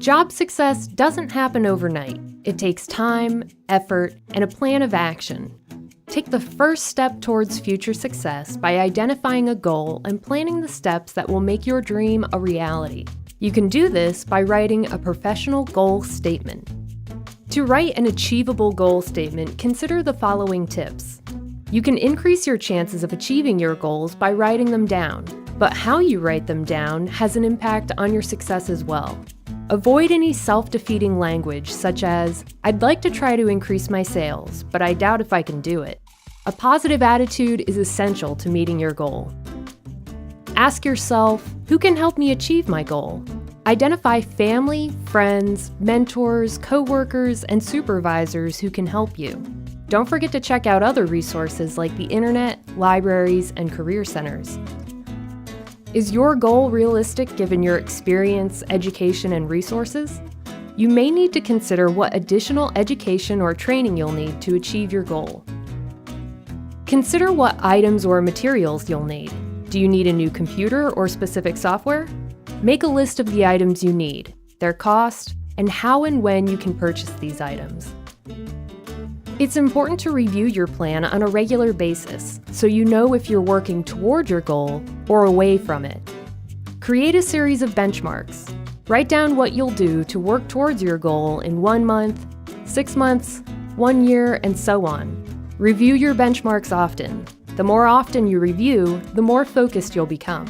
Job success doesn't happen overnight. It takes time, effort, and a plan of action. Take the first step towards future success by identifying a goal and planning the steps that will make your dream a reality. You can do this by writing a professional goal statement. To write an achievable goal statement, consider the following tips. You can increase your chances of achieving your goals by writing them down, but how you write them down has an impact on your success as well. Avoid any self-defeating language such as, "I'd like to try to increase my sales, but I doubt if I can do it." A positive attitude is essential to meeting your goal. Ask yourself, who can help me achieve my goal? Identify family, friends, mentors, coworkers, and supervisors who can help you. Don't forget to check out other resources like the internet, libraries, and career centers. Is your goal realistic given your experience, education, and resources? You may need to consider what additional education or training you'll need to achieve your goal. Consider what items or materials you'll need. Do you need a new computer or specific software? Make a list of the items you need, their cost, and how and when you can purchase these items. It's important to review your plan on a regular basis so you know if you're working toward your goal or away from it. Create a series of benchmarks. Write down what you'll do to work towards your goal in 1 month, 6 months, 1 year, and so on. Review your benchmarks often. The more often you review, the more focused you'll become.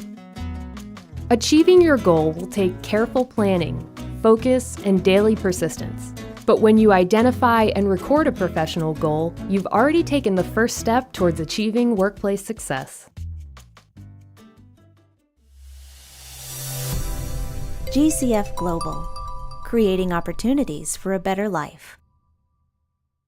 Achieving your goal will take careful planning, focus, and daily persistence. But when you identify and record a professional goal, you've already taken the first step towards achieving workplace success. GCF Global, creating opportunities for a better life.